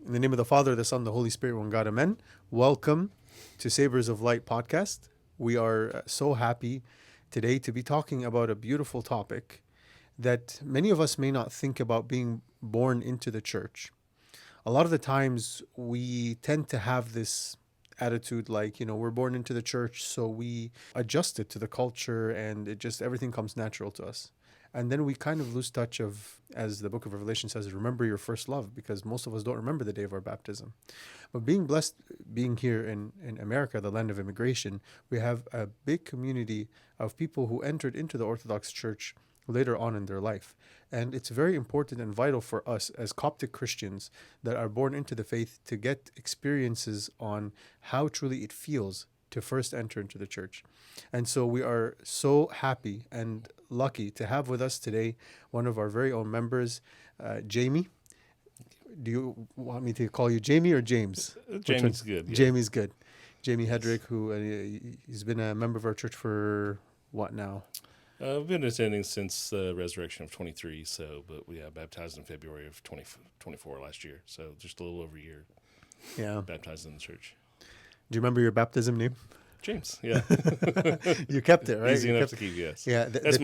In the name of the Father, the Son, the Holy Spirit, one God, amen. Welcome to Sabers of Light podcast. We are so happy today to be talking about a beautiful topic that many of us may not think about, being born into the church. A lot of the times we tend to have this attitude like, we're born into the church, so we adjust it to the culture and everything comes natural to us. And then we kind of lose touch of, as the book of Revelation says, remember your first love, because most of us don't remember the day of our baptism. But being blessed, being here in America, the land of immigration, we have a big community of people who entered into the Orthodox Church later on in their life. And it's very important and vital for us as Coptic Christians that are born into the faith to get experiences on how truly it feels to first enter into the church. And so we are so happy and lucky to have with us today one of our very own members, Jamie. Do you want me to call you Jamie or James? Jamie's good. Yeah. Jamie's good. Jamie Hedrick, who he's been a member of our church for what now? I've been attending since the resurrection of 23, but we baptized in February of 2024 last year, so just a little over a year. Yeah. Baptized in the church. Do you remember your baptism name? James, yeah. You kept it, right? Easy enough to keep, yes. Yeah, that's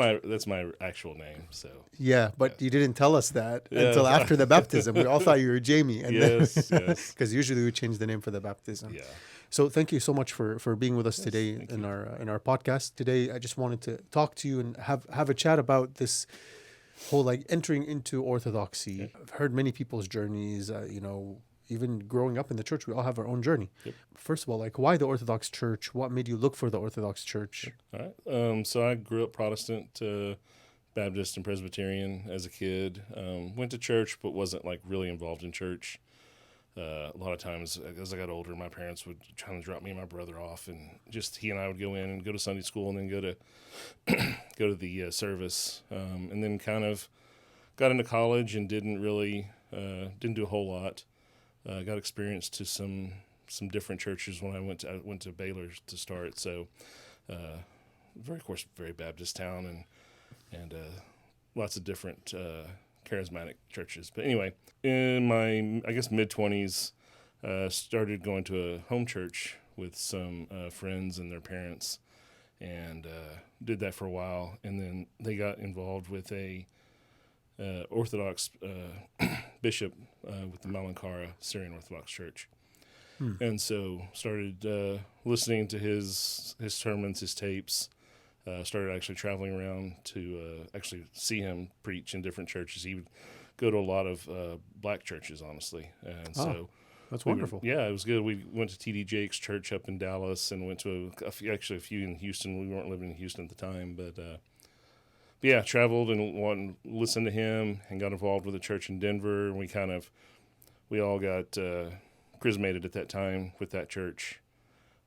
my actual name. So yeah, but you didn't tell us that until after the baptism. We all thought you were Jamie, and yes, because usually we change the name for the baptism. Yeah. So thank you so much for being with us today in our podcast. Today, I just wanted to talk to you and have a chat about this whole entering into Orthodoxy. Yeah. I've heard many people's journeys. Even growing up in the church, we all have our own journey. Yep. First of all, why the Orthodox Church? What made you look for the Orthodox Church? All right. So I grew up Protestant, Baptist, and Presbyterian as a kid. Went to church, but wasn't really involved in church. A lot of times, as I got older, my parents would try to drop me and my brother off, and just he and I would go in and go to Sunday school, and then go to the service, and then kind of got into college and didn't do a whole lot. Got experience to some different churches when I went to Baylor to start. So, very Baptist town and lots of different charismatic churches. But anyway, in my mid-20s, started going to a home church with some friends and their parents, and did that for a while. And then they got involved with a Orthodox bishop with the Malankara Syrian Orthodox Church. And so started listening to his sermons, his tapes. Started actually traveling around to actually see him preach in different churches. He would go to a lot of black churches, honestly. And so that's wonderful. It was good. We went to T.D. Jake's church up in Dallas, and went to a few in Houston. We weren't living in Houston at the time, but traveled and listened to him, and got involved with a church in Denver. And we all got chrismated at that time with that church.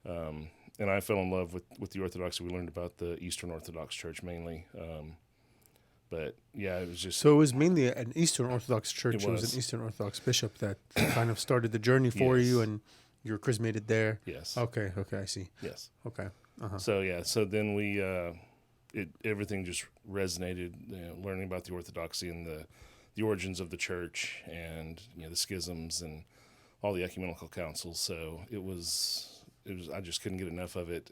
And I fell in love with the Orthodoxy. We learned about the Eastern Orthodox Church mainly. It was just... So it was mainly an Eastern Orthodox church. It was an Eastern Orthodox bishop that kind of started the journey for you, and you were chrismated there. Yes. Okay, I see. Yes. Okay. Uh-huh. So then we... everything just resonated, learning about the Orthodoxy and the origins of the church, and the schisms and all the ecumenical councils. So it was I just couldn't get enough of it.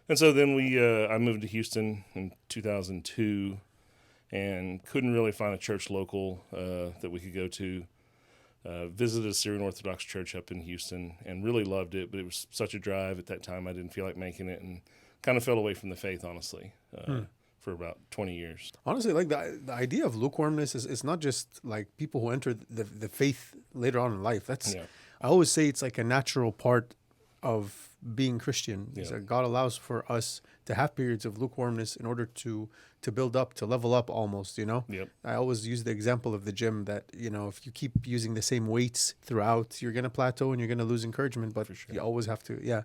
And so then I moved to Houston in 2002, and couldn't really find a church local that we could go to. Visited a Syrian Orthodox church up in Houston and really loved it, but it was such a drive at that time. I didn't feel like making it, and kind of fell away from the faith, honestly, for about 20 years. Honestly, the idea of lukewarmness is not just people who enter the faith later on in life. I always say it's a natural part of being Christian. Yeah. So God allows for us to have periods of lukewarmness in order to build up, to level up almost, Yep. I always use the example of the gym that, if you keep using the same weights throughout, you're going to plateau and you're going to lose encouragement, but For sure. you always have to,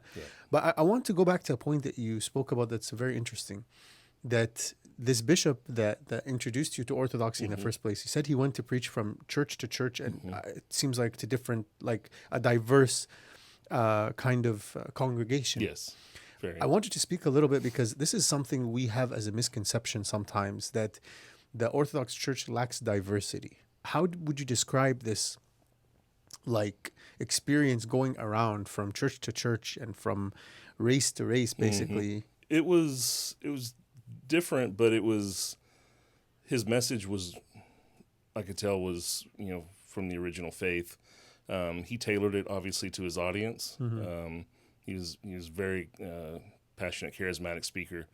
But I want to go back to a point that you spoke about that's very interesting, that this bishop that introduced you to Orthodoxy in the first place, he said he went to preach from church to church, and it seems to different, a diverse kind of congregation. Yes. Very. I want you to speak a little bit, because this is something we have as a misconception sometimes, that the Orthodox Church lacks diversity. How would you describe this like experience going around from church to church and from race to race, basically? It was different, but it was, his message was, I could tell, was, from the original faith. He tailored it obviously to his audience. He was very passionate, charismatic speaker.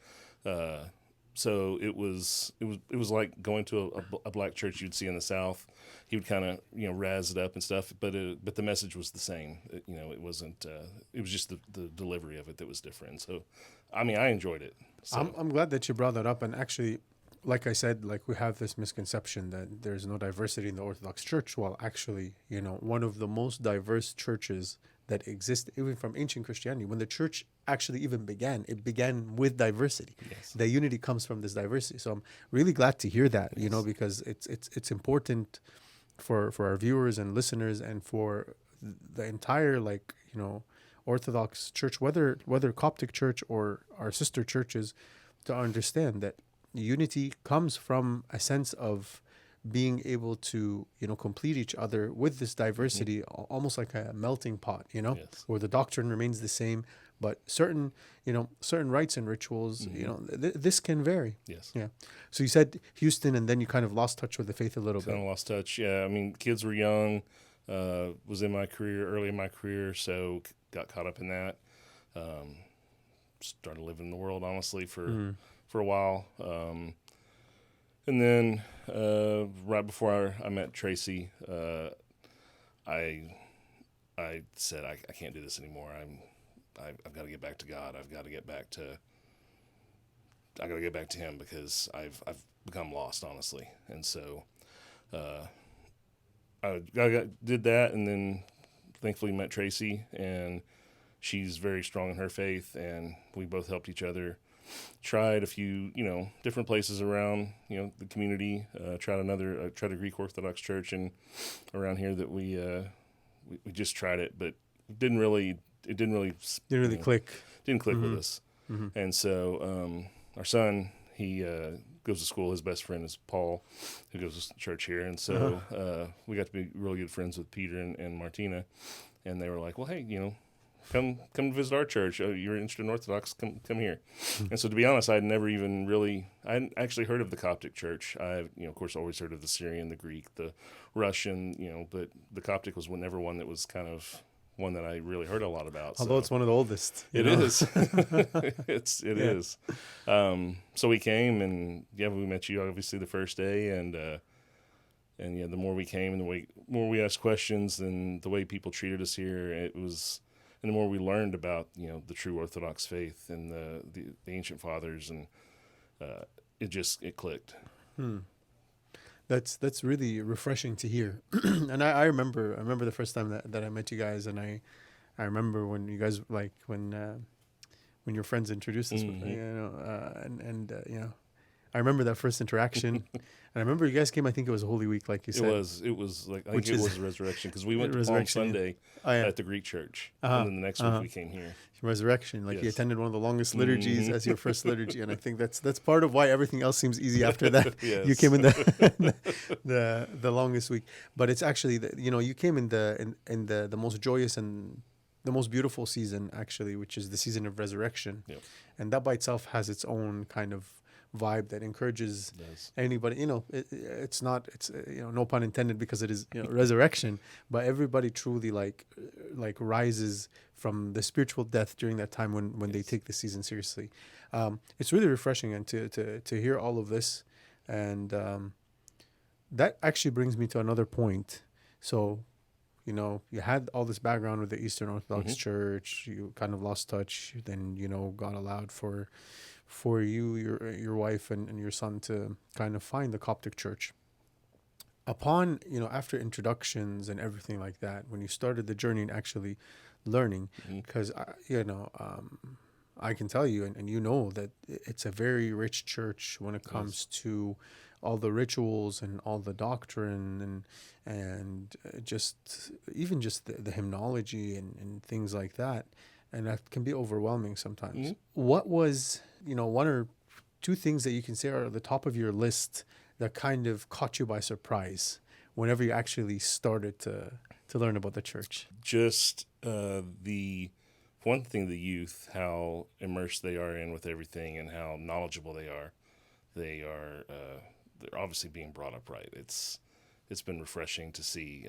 So it was like going to a black church you'd see in the South. He would kind of razz it up and stuff, but the message was the same. It wasn't. It was just the delivery of it that was different. So, I mean, I enjoyed it. So. I'm glad that you brought that up. And actually, like I said, like we have this misconception that there's no diversity in the Orthodox Church. Well, actually, one of the most diverse churches that exist, even from ancient Christianity, when the church actually even began, it began with diversity. Yes. The unity comes from this diversity. So I'm really glad to hear that, because it's important for our viewers and listeners and for the entire Orthodox Church, whether Coptic Church or our sister churches, to understand that unity comes from a sense of being able to complete each other with this diversity, almost like a melting pot, Yes. where the doctrine remains the same, but certain rites and rituals, this can vary. Yes. Yeah. So you said Houston, and then you kind of lost touch with the faith a little bit. Kind of lost touch. Yeah. I mean, kids were young. Was in my career, early in my career, so got caught up in that. Started living in the world, honestly, for a while. And then right before I met Tracy, I said I can't do this anymore. I've got to get back to God. I got to get back to Him, because I've become lost, honestly. And so I did that, and then thankfully met Tracy, and she's very strong in her faith, and we both helped each other. Tried a few, different places around, the community. Tried a Greek Orthodox Church and around here that we just tried it, but it didn't really click. Didn't click with us. And so our son, he goes to school. His best friend is Paul, who goes to church here, and so we got to be really good friends with Peter and Martina, and they were like, well, hey, come visit our church. Oh, you're interested in Orthodox? Come here. And so, to be honest, I hadn't actually heard of the Coptic Church. I, of course, always heard of the Syrian, the Greek, the Russian, but the Coptic was never one that was kind of one that I really heard a lot about. Although it's one of the oldest. It is. It is. So we came, and we met you obviously the first day, and the more we came and the more we asked questions, and the way people treated us here, and the more we learned about the true Orthodox faith and the ancient fathers, and it clicked. That's really refreshing to hear. And I remember the first time that I met you guys, and I remember when you guys when your friends introduced us, I remember that first interaction. And I remember you guys came, I think it was Holy Week, like you said. It was like, I think it was Resurrection, because we went to Palm Sunday at the Greek church, and then the next week we came here. Resurrection, you attended one of the longest liturgies as your first liturgy, and I think that's part of why everything else seems easy after that. Yes. You came in the longest week, but it's actually you came in the most joyous and the most beautiful season, actually, which is the season of resurrection. Yep. And that by itself has its own kind of vibe that encourages anybody. It's no pun intended, because it is resurrection, but everybody truly like rises from the spiritual death during that time when they take the season seriously. It's really refreshing, and to hear all of this, and that actually brings me to another point. So you had all this background with the Eastern Orthodox Church. You kind of lost touch. Then God allowed for you, your wife, and your son to kind of find the Coptic Church. Upon after introductions and everything like that, when you started the journey and actually learning, because I can tell you, and that it's a very rich church when it comes to all the rituals and all the doctrine and just the hymnology and things like that. And that can be overwhelming sometimes. What was, one or two things that you can say are at the top of your list that kind of caught you by surprise whenever you actually started to learn about the church? Just the one thing, the youth, how immersed they are in with everything and how knowledgeable they are. They're obviously being brought up right. It's been refreshing to see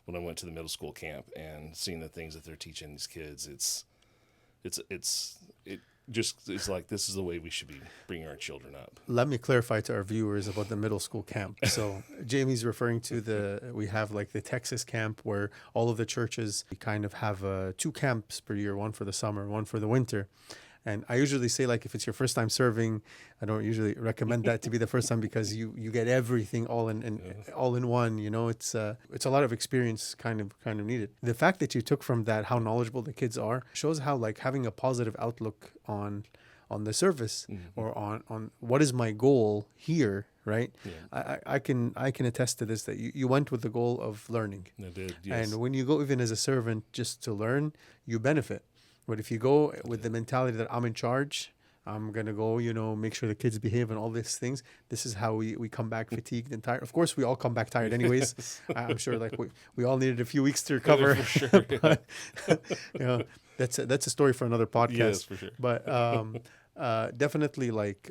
when I went to the middle school camp and seeing the things that they're teaching these kids. It's like, this is the way we should be bringing our children up. Let me clarify to our viewers about the middle school camp. So Jamie's referring to we have like the Texas camp where all of the churches kind of have 2 camps per year, one for the summer, one for the winter. And I usually say, like, if it's your first time serving, I don't usually recommend that to be the first time, because you get everything all in one. You know, it's a lot of experience kind of needed. The fact that you took from that how knowledgeable the kids are shows how, like, having a positive outlook on the service, or on what is my goal here, right? Yeah. I can attest to this, that you went with the goal of learning. I did, yes. And when you go even as a servant just to learn, you benefit. But if you go with the mentality that I'm in charge, I'm going to go, make sure the kids behave and all these things, this is how we come back fatigued and tired. Of course, we all come back tired anyways. Yes. I'm sure, like, we all needed a few weeks to recover. For sure, yeah. But, that's a story for another podcast. Yes, for sure. But definitely, like,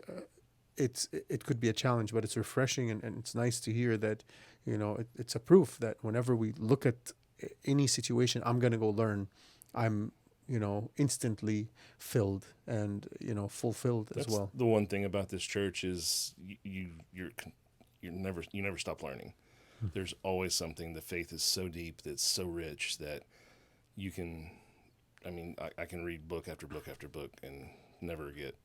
it could be a challenge, but it's refreshing, and it's nice to hear that, it's a proof that whenever we look at any situation, I'm going to go learn, I'm instantly filled and, fulfilled. That's as well. The one thing about this church is you never stop learning. There's always something. The faith is so deep, that's so rich that you can, I can read book after book after book and never get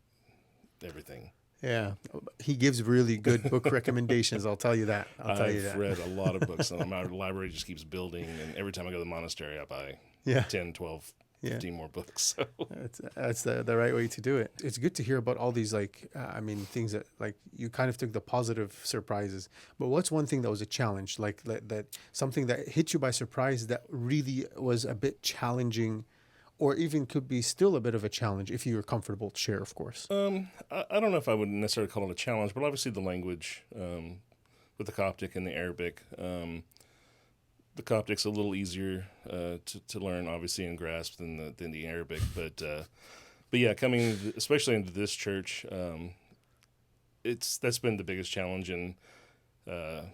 everything. Yeah, he gives really good book recommendations. I'll tell you that. I've read a lot of books, and my library just keeps building. And every time I go to the monastery, I buy 10, 12, 15 more books. So. That's the right way to do it. It's good to hear about all these, like, things that, like, you kind of took the positive surprises. But what's one thing that was a challenge, like that something that hit you by surprise that really was a bit challenging, or even could be still a bit of a challenge, if you're comfortable to share, of course? I don't know if I would necessarily call it a challenge, but obviously the language, with the Coptic and the Arabic. The Coptic's a little easier to learn, obviously, and grasp than the Arabic. But yeah, coming especially into this church, that's been the biggest challenge in the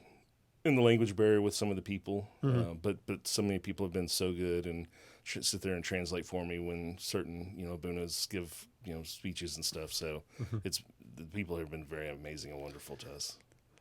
language barrier with some of the people. But so many people have been so good and sit there and translate for me when certain Abunas give speeches and stuff. So the people have been very amazing and wonderful to us.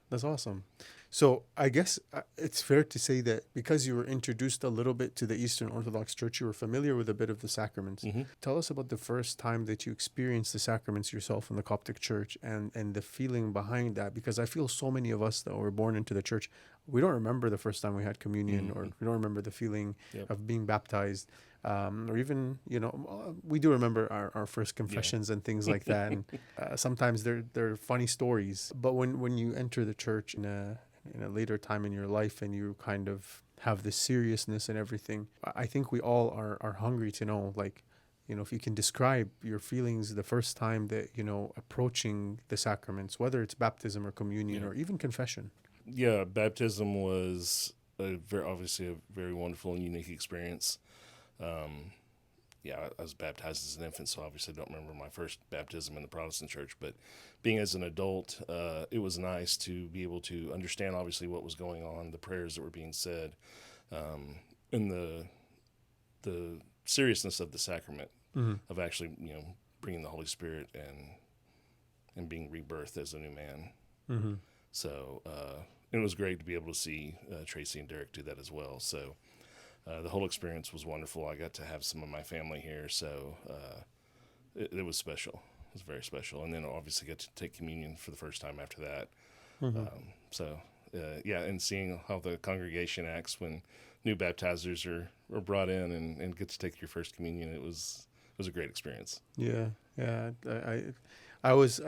That's awesome. So I guess it's fair to say that because you were introduced a little bit to the Eastern Orthodox Church, you were familiar with a bit of the sacraments. Tell us about the first time that you experienced the sacraments yourself in the Coptic Church, and the feeling behind that, because I feel so many of us that were born into the church, we don't remember the first time we had communion, or we don't remember the feeling of being baptized. Or even, we do remember our first confessions and things like that. And sometimes they're funny stories. But when you enter the church in a later time in your life, and you kind of have this seriousness and everything, I think we all are hungry to know, like, if you can describe your feelings the first time that, approaching the sacraments, whether it's baptism or communion or even confession. Yeah, baptism was obviously a very wonderful and unique experience. I was baptized as an infant, so obviously I don't remember my first baptism in the Protestant church, but being as an adult, it was nice to be able to understand obviously what was going on, the prayers that were being said, and the seriousness of the sacrament, of actually, bringing the Holy Spirit and being rebirthed as a new man. So it was great to be able to see Tracy and Derek do that as well. So the whole experience was wonderful. I got to have some of my family here, so it was special. It was very special. And then obviously got to take communion for the first time after that. And seeing how the congregation acts when new baptizers are brought in and get to take your first communion, it was a great experience. Yeah. I was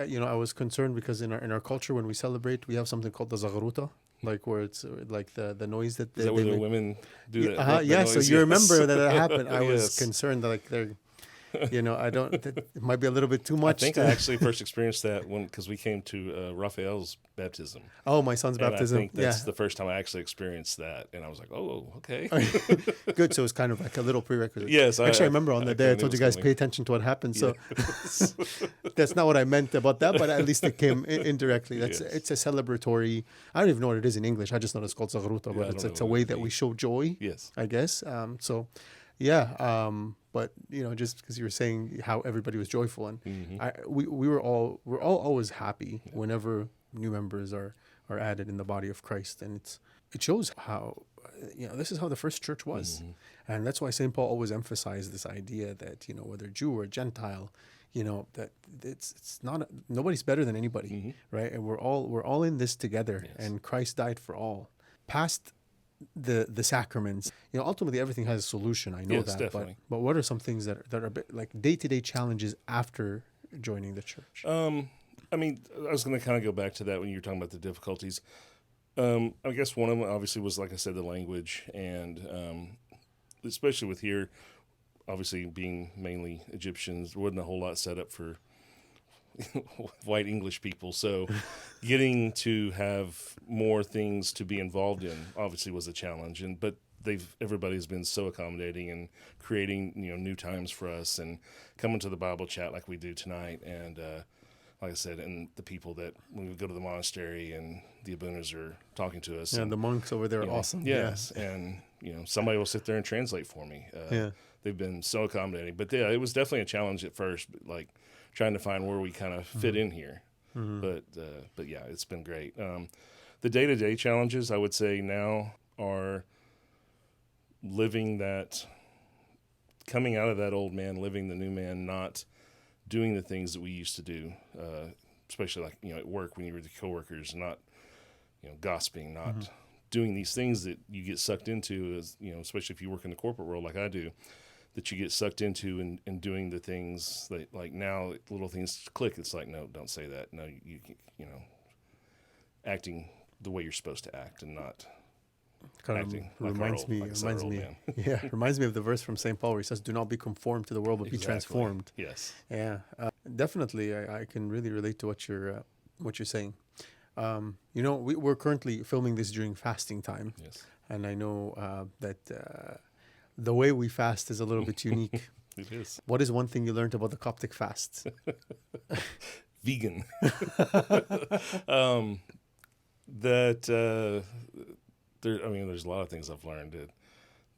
concerned because in our culture, when we celebrate, we have something called the zagruta, like where it's like the noise that where the women do that? So you remember that happened. I was concerned that, like, I don't. It might be a little bit too much. I think I actually first experienced that because we came to Raphael's baptism. Oh, my son's baptism. I think that's the first time I actually experienced that, and I was like, "Oh, okay." Good. So it's kind of like a little prerequisite. Yes. Actually, I remember on the day I told you guys pay attention to what happened. So that's not what I meant about that, but at least it came indirectly. It's a celebratory. I don't even know what it is in English. I just know it's called Zagruta, but it's a way that we show joy. Yes. I guess. But just because you were saying how everybody was joyful, and we're all always happy whenever new members are added in the body of Christ, and it shows how this is how the first church was, and that's why St. Paul always emphasized this idea that whether Jew or Gentile, that it's not nobody's better than anybody, right? And we're all in this together, and Christ died for all. Past the sacraments, ultimately everything has a solution. I know that, definitely. but what are some things that are a bit like day-to-day challenges after joining the church? I mean, I was going to kind of go back to that when you were talking about the difficulties. I guess one of them obviously was, like I said, the language, and especially with here, obviously being mainly Egyptians, there wasn't a whole lot set up for white English people, so getting to have more things to be involved in obviously was a challenge. But everybody's been so accommodating and creating new times for us, and coming to the Bible chat like we do tonight, and like I said, and the people that when we go to the monastery and the abunas are talking to us, and the monks over there are awesome. Yes, and somebody will sit there and translate for me. They've been so accommodating, but it was definitely a challenge at first, like trying to find where we kind of fit in here. But yeah, it's been great. The day-to-day challenges, I would say now, are coming out of that old man, living the new man, not doing the things that we used to do, especially like, at work when you were the coworkers, not, gossiping, not doing these things that you get sucked into, as, especially if you work in the corporate world like I do, that you get sucked into and doing the things that, like, now little things click. It's like, no, don't say that. No, you acting the way you're supposed to act and not acting like reminds me of the verse from St. Paul where he says, do not be conformed to the world, but be transformed. Yes. Yeah, definitely. I can really relate to what you're saying. We're currently filming this during fasting time. Yes. And I know that the way we fast is a little bit unique. It is. What is one thing you learned about the Coptic Fast? Vegan. There's a lot of things I've learned.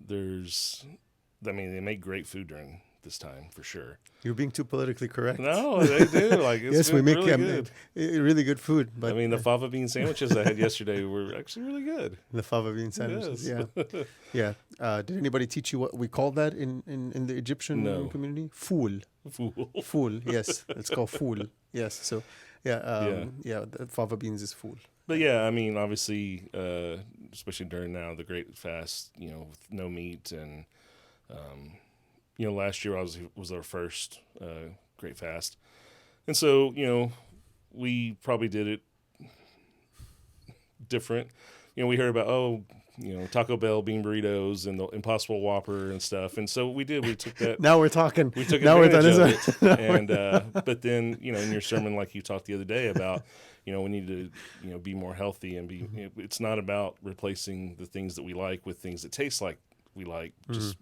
They make great food during this time, for sure. You're being too politically correct. No, they do. Like, it's yes, we make really good. Really good food. But the fava bean sandwiches I had yesterday were actually really good. The fava bean sandwiches, yes. Yeah. Did anybody teach you what we call that in the Egyptian community? Fool. Fool. Yes, it's called fool. Yes. So, the fava beans is fool. But yeah, obviously, especially during now the Great Fast, with no meat, and last year was our first Great Fast, and so we probably did it different. We heard about Taco Bell bean burritos and the Impossible Whopper and stuff, and so we did. We took that. Now we're talking. We took now advantage we're of it, and but then in your sermon, like you talked the other day about. We need to, be more healthy and be. It's not about replacing the things that we like with things that taste like we like, just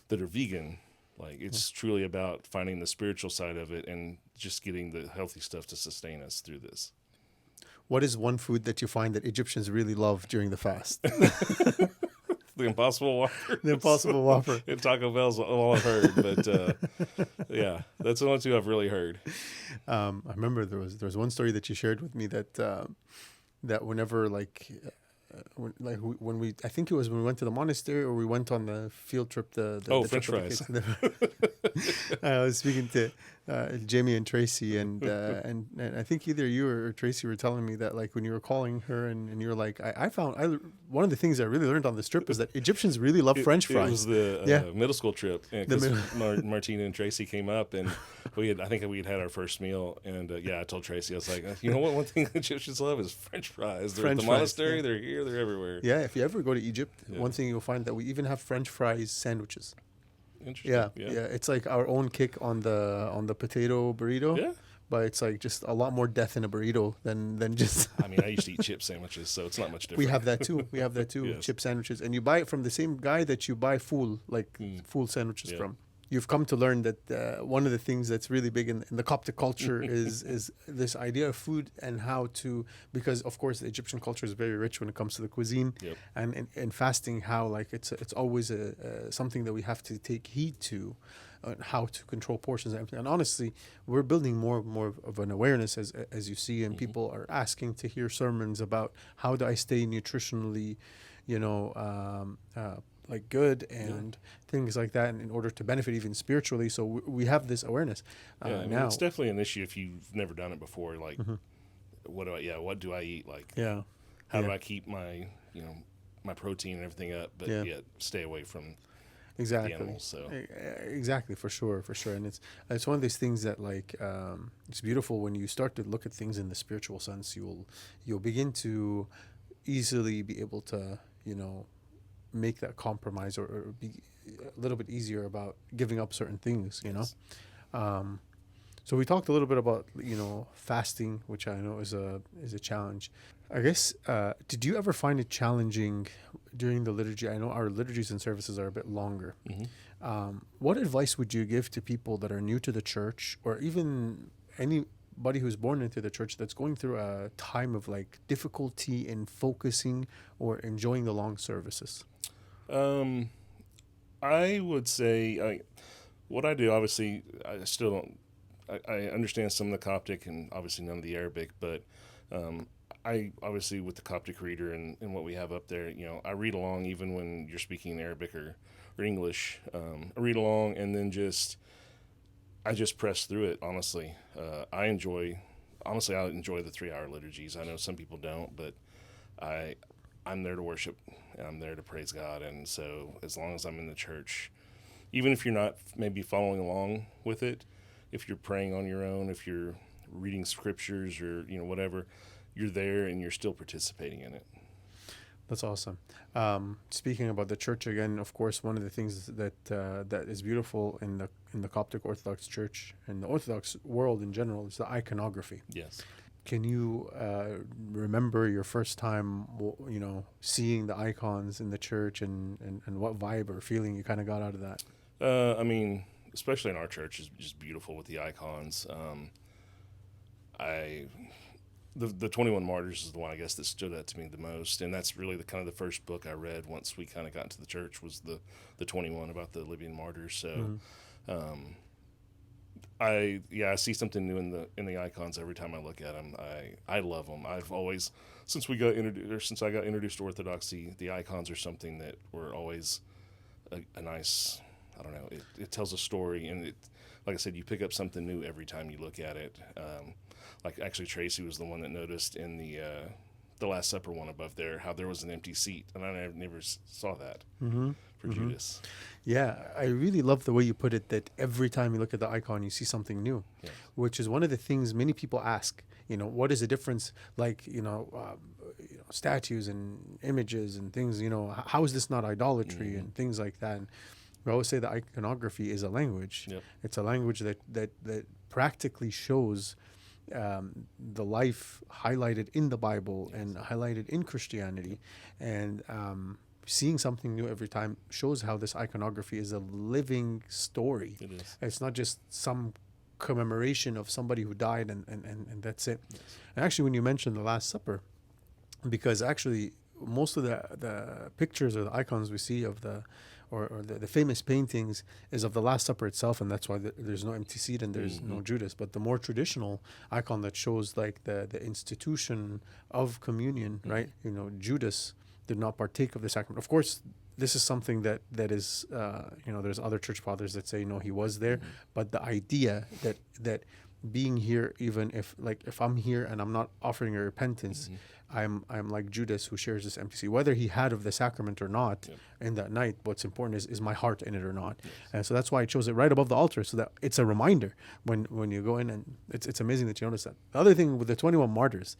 that are vegan. Like, it's truly about finding the spiritual side of it and just getting the healthy stuff to sustain us through this. What is one food that you find that Egyptians really love during the fast? The Impossible Whopper. The Impossible Whopper. And Taco Bell's all I've heard, but yeah, that's the only two I've really heard. I remember there was one story that you shared with me that whenever when we, I think it was when we went to the monastery or we went on the field trip. The French fries. I was speaking to Jamie and Tracy, and I think either you or Tracy were telling me that, like, when you were calling her and you were like, I found one of the things I really learned on this trip is that Egyptians really love French fries. It was the middle school trip, because Martina and Tracy came up, and I think we had our first meal, and I told Tracy, I was like, what, one thing Egyptians love is French fries. They're at the monastery, they're here, they're everywhere. Yeah, if you ever go to Egypt, one thing you'll find that we even have French fries sandwiches. Interesting. Yeah. It's like our own kick on the potato burrito. Yeah. But it's like just a lot more death in a burrito than just. I mean, I used to eat chip sandwiches, so it's not much different. We have that too. Yes. Chip sandwiches, and you buy it from the same guy that you buy full sandwiches Yeah. from. You've come to learn that one of the things that's really big in the Coptic culture is this idea of food and how to, because of course the Egyptian culture is very rich when it comes to the cuisine, Yep. and in fasting, how like it's always something that we have to take heed to, how to control portions and everything. And honestly, we're building more of an awareness as you see, and people are asking to hear sermons about how do I stay nutritionally, like good and things like that, and in order to benefit even spiritually. So we have this awareness I mean, now. it's definitely an issue if you've never done it before. Like, what do I eat? Like, how do I keep my my protein and everything up, but yet stay away from the animals? So Exactly, for sure, and it's one of these things that like it's beautiful when you start to look at things in the spiritual sense. You'll begin to easily be able to make that compromise or be a little bit easier about giving up certain things. So we talked a little bit about fasting, which I know is a challenge. I guess did you ever find it challenging during the liturgy? I know our liturgies and services are a bit longer. What advice would you give to people that are new to the church, or even anybody who's born into the church that's going through a time of like difficulty in focusing or enjoying the long services? I would say what I do, obviously, I still don't. I understand some of the Coptic and obviously none of the Arabic, but I obviously with the Coptic reader and what we have up there, I read along even when you're speaking Arabic or English. I read along and then I just press through it. Honestly, I enjoy the 3-hour liturgies. I know some people don't, but I'm there to worship and I'm there to praise God. And so as long as I'm in the church, even if you're not maybe following along with it, if you're praying on your own, if you're reading scriptures or whatever, you're there and you're still participating in it. That's awesome. Speaking about the church again, of course, one of the things that is beautiful in the Coptic Orthodox Church and the Orthodox world in general is the iconography. Yes. Can you remember your first time, seeing the icons in the church and what vibe or feeling you kind of got out of that? I mean, especially in our church, is just beautiful with the icons. The 21 Martyrs is the one I guess that stood out to me the most, and that's really the first book I read once we kind of got into the church was the 21 about the Libyan martyrs. So, I see something new in the icons every time I look at them. I love them. I've always since I got introduced to Orthodoxy, the icons are something that were always a nice. I don't know. It tells a story, and like I said, you pick up something new every time you look at it. Like actually, Tracy was the one that noticed in the Last Supper one above there how there was an empty seat, and I never saw that for Judas. Yeah, I really love the way you put it, that every time you look at the icon, you see something new, which is one of the things many people ask. What is the difference? Like, statues and images and things. How is this not idolatry and things like that? And we always say the iconography is a language. Yep. It's a language that practically shows the life highlighted in the Bible and highlighted in Christianity, and seeing something new every time shows how this iconography is a living story. It is. It's not just some commemoration of somebody who died and that's it. Yes. And actually, when you mentioned the Last Supper, because actually most of the pictures or the icons we see of the famous paintings is of the Last Supper itself, and that's why there's no empty seat and there's no Judas. But the more traditional icon that shows like the institution of communion, right? Judas did not partake of the sacrament. Of course, this is something that is there's other church fathers that say no, he was there, but the idea that being here, even if I'm here and I'm not offering a repentance, I'm like Judas who shares this empty seat, whether he had of the sacrament or not in that night. What's important is my heart in it or not. Yes. And so that's why I chose it right above the altar, so that it's a reminder when you go in, and it's amazing that you notice that. The other thing with the 21 Martyrs,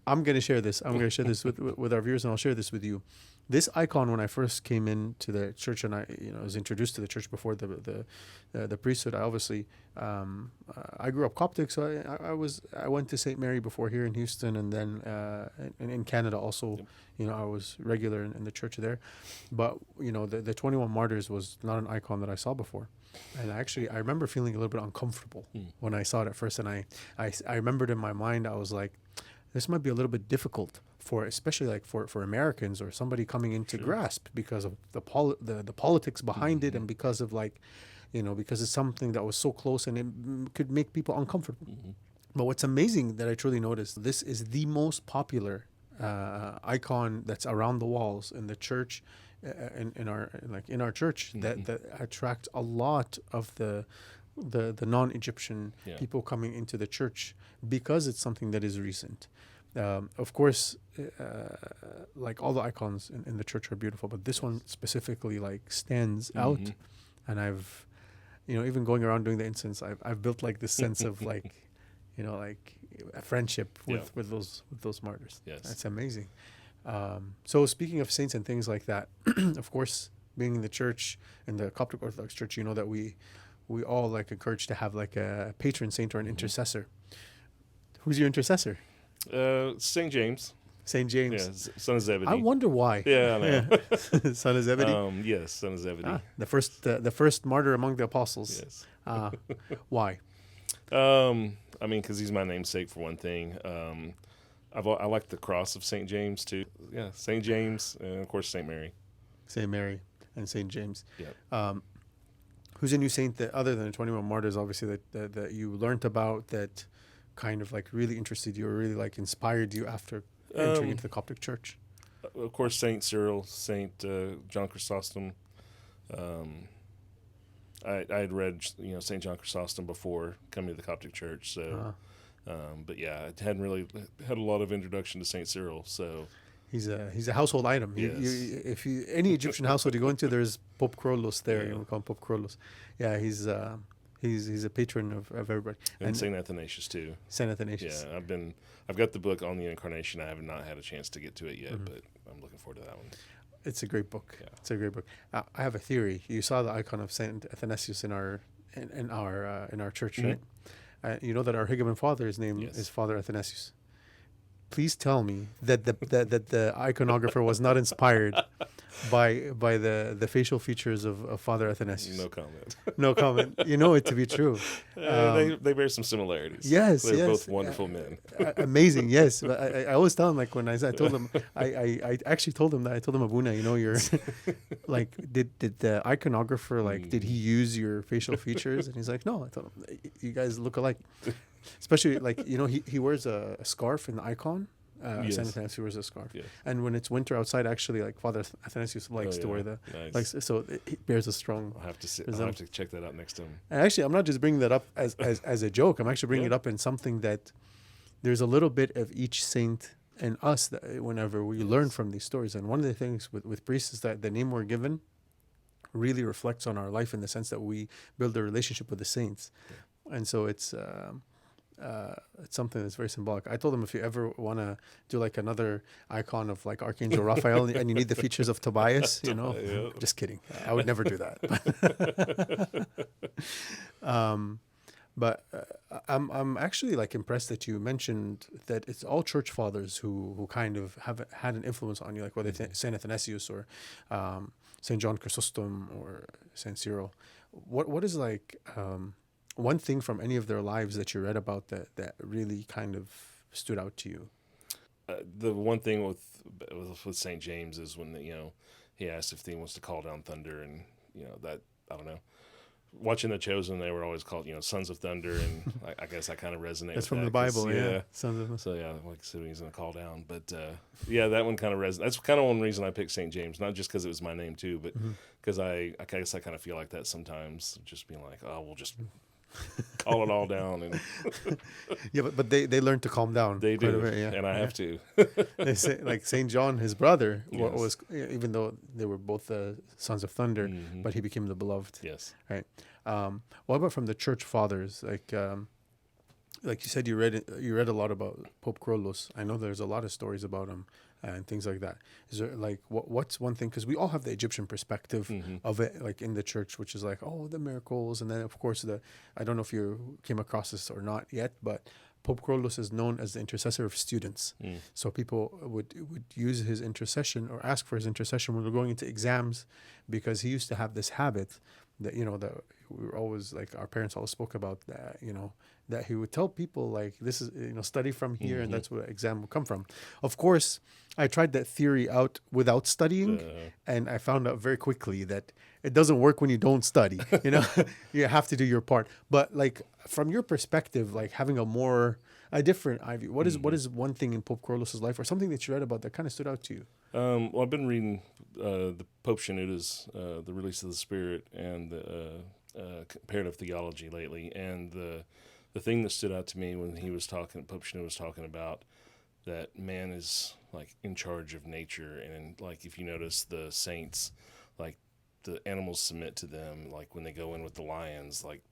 I'm going to share this. I'm going to share this with our viewers, and I'll share this with you. This icon, when I first came into the church and I was introduced to the church before the priesthood, I grew up Coptic, so I went to St. Mary before here in Houston, and then in Canada also. Yep. I was regular in the church there, but the 21 Martyrs was not an icon that I saw before, and I remember feeling a little bit uncomfortable when I saw it at first, and I remembered in my mind, I was like, this might be a little bit difficult especially like for Americans or somebody coming in to grasp, because of the politics behind it, and because of because it's something that was so close and it could make people uncomfortable. But what's amazing that I truly noticed, this is the most popular icon that's around the walls in the church, in our church, that attracts a lot of the non-Egyptian people coming into the church, because it's something that is recent. Of course, like all the icons in the church are beautiful, but this one specifically stands out. And I've, even going around doing the incense, I've built like this sense of like a friendship with those martyrs. Yes, that's amazing. So speaking of saints and things like that, of course, being in the church, in the Coptic Orthodox Church, that we all like encourage to have like a patron saint or an intercessor. Who's your intercessor? St. James. St. James. Yeah, son of Zebedee. I wonder why. Yeah, I know. Son of Zebedee? Yes, son of Zebedee. The first martyr among the apostles. Yes. Why? Because he's my namesake for one thing. I like the cross of St. James too. Yeah, St. James, and of course St. Mary. St. Mary and St. James. Yeah. Who's a new saint that, other than the 21 Martyrs, obviously, that you learned about, that kind of like really interested you or really like inspired you after entering into the Coptic Church? Of course, Saint Cyril, Saint John Chrysostom. I had read Saint John Chrysostom before coming to the Coptic Church, so but yeah, I hadn't really had a lot of introduction to Saint Cyril, so. He's a household item. Yes. Any Egyptian household you go into, there's Pope Krolos there. Yeah. We call him Pope Krolos. Yeah, he's a patron of everybody. And Saint Ethanius too. Saint Ethanius. Yeah, I've got the book on the Incarnation. I have not had a chance to get to it yet, but I'm looking forward to that one. It's a great book. Yeah. It's a great book. I have a theory. You saw the icon of Saint Ethanius in our church, right? You know that our Higaman father, his name is Father Ethanius. Please tell me that the iconographer was not inspired by the facial features of Father Athanasius. No comment. No comment. You know it to be true. They bear some similarities. Yes, they're both wonderful men. Amazing. Yes, but I always tell him, like, when I told him, I actually told him that, I told him, Abuna, you're like, did the iconographer, did he use your facial features? And he's like, no. I told him, you guys look alike. Especially, he wears a scarf in the icon. Yes. Saint Athanasius wears a scarf. Yes. And when it's winter outside, actually, like, Father Athanasius likes to wear nice. so it bears a strong. I'll have to check that out next time. And actually, I'm not just bringing that up as a joke. I'm actually bringing it up in something that there's a little bit of each saint and us that whenever we learn from these stories. And one of the things with priests is that the name we're given really reflects on our life, in the sense that we build a relationship with the saints. Yeah. And so it's something that's very symbolic. I told him, if you ever want to do like another icon of like Archangel Raphael and you need the features of Tobias, just kidding. I would never do that. But I'm actually like impressed that you mentioned that it's all church fathers who kind of have had an influence on you, like whether Saint Athanasius or Saint John Chrysostom or Saint Cyril. What is like one thing from any of their lives that you read about that really kind of stood out to you? The one thing with St. James is when he asked if he wants to call down thunder, and that, I don't know. Watching The Chosen, they were always called sons of thunder, and I guess I kind of resonate. That's with from that, the Bible, yeah. Sons of. So like I said, he's gonna call down, but that one kind of resonates. That's kind of one reason I picked St. James, not just because it was my name too, but because I guess I kind of feel like that sometimes, just being like, oh, we'll just call it all down. And yeah, but they learn to calm down. They do, and I have to. They say, like Saint John, his brother, was, even though they were both sons of thunder, but he became the beloved. Yes. Right. What about from the church fathers? Like, Like you said, you read a lot about Pope Kyrillos. I know there's a lot of stories about him and things like that. Is there like what's one thing? Because we all have the Egyptian perspective of it, like in the church, which is like, oh, the miracles, and then of course I don't know if you came across this or not yet, but Pope Kyrillos is known as the intercessor of students. So people would use his intercession or ask for his intercession when they're going into exams, because he used to have this habit that that we were always like, our parents always spoke about that, that he would tell people like, this is study from here, and that's where exam will come from. Of course, I tried that theory out without studying, and I found out very quickly that it doesn't work when you don't study. You have to do your part. But like, from your perspective, like having a different eye view, what is one thing in Pope Kyrillos' life, or something that you read about that kind of stood out to you? Well, I've been reading the Pope Shenouda's The Release of the Spirit and the Comparative Theology lately, and the thing that stood out to me when Pope Shenouda was talking about that man is like in charge of nature, and like if you notice the saints, like the animals submit to them, like when they go in with the lions, like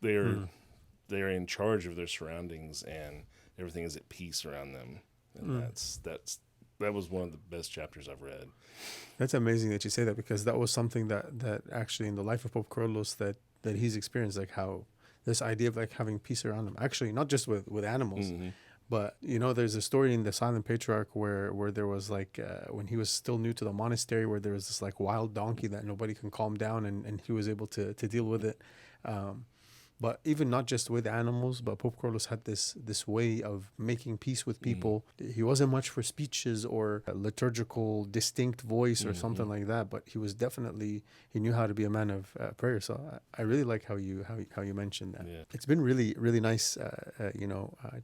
they're in charge of their surroundings, and everything is at peace around them, and that was one of the best chapters I've read. That's amazing that you say that, because that was something that actually in the life of Pope Kyrillos that he's experienced, like how this idea of like having peace around him, actually not just with animals, but there's a story in the Silent Patriarch where there was like when he was still new to the monastery, where there was this like wild donkey that nobody can calm down, and he was able to deal with it. But even not just with animals, but Pope Kyrillos had this way of making peace with people. He wasn't much for speeches or a liturgical distinct voice or something like that, but he knew how to be a man of prayer. So I really like how you mentioned that. Yeah. It's been really, really nice,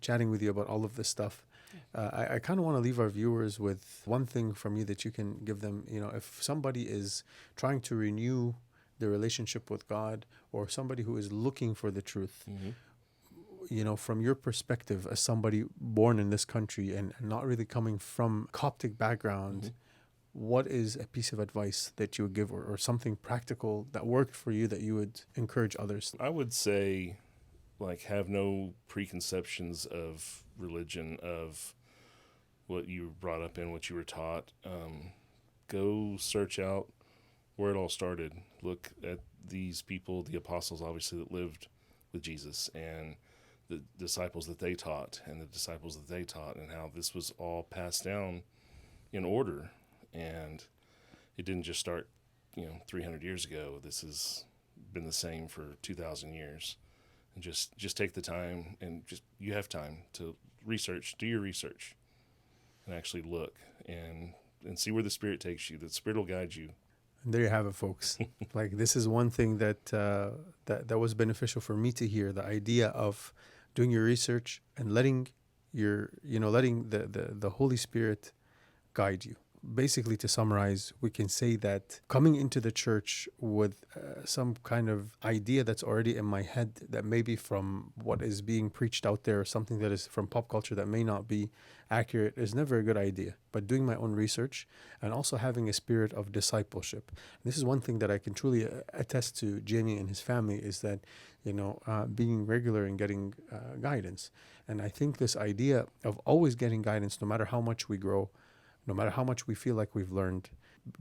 chatting with you about all of this stuff. I kind of want to leave our viewers with one thing from you that you can give them. If somebody is trying to renew the relationship with God, or somebody who is looking for the truth, from your perspective as somebody born in this country and not really coming from Coptic background, what is a piece of advice that you would give, or something practical that worked for you that you would encourage others? I would say, like, have no preconceptions of religion, of what you brought up in, what you were taught. Go search out where it all started. Look at these people, the apostles, obviously, that lived with Jesus, and the disciples that they taught, and the disciples that they taught, and how this was all passed down in order. And it didn't just start, 300 years ago. This has been the same for 2,000 years. And just take the time, and you have time to research, do your research, and actually look and see where the Spirit takes you. The Spirit will guide you. And there you have it, folks. Like, this is one thing that was beneficial for me to hear, the idea of doing your research and letting the Holy Spirit guide you. Basically, to summarize, we can say that coming into the church with some kind of idea that's already in my head, that maybe from what is being preached out there, or something that is from pop culture that may not be accurate, is never a good idea. But doing my own research, and also having a spirit of discipleship. This is one thing that I can truly attest to Jamie and his family, is that being regular and getting guidance. And I think this idea of always getting guidance, no matter how much we grow, no matter how much we feel like we've learned,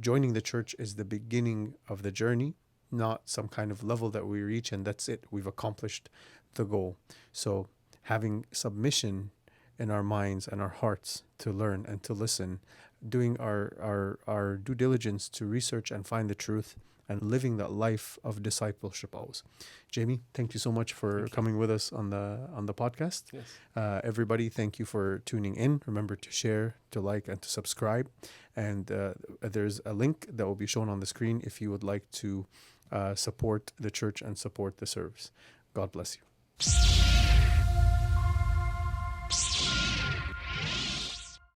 joining the church is the beginning of the journey, not some kind of level that we reach and that's it, we've accomplished the goal. So having submission in our minds and our hearts to learn and to listen, doing our due diligence to research and find the truth, and living that life of discipleship always. Jamie, thank you so much for coming with us on the podcast. Yes. Everybody, thank you for tuning in. Remember to share, to like, and to subscribe. And there's a link that will be shown on the screen if you would like to support the church and support the service. God bless you.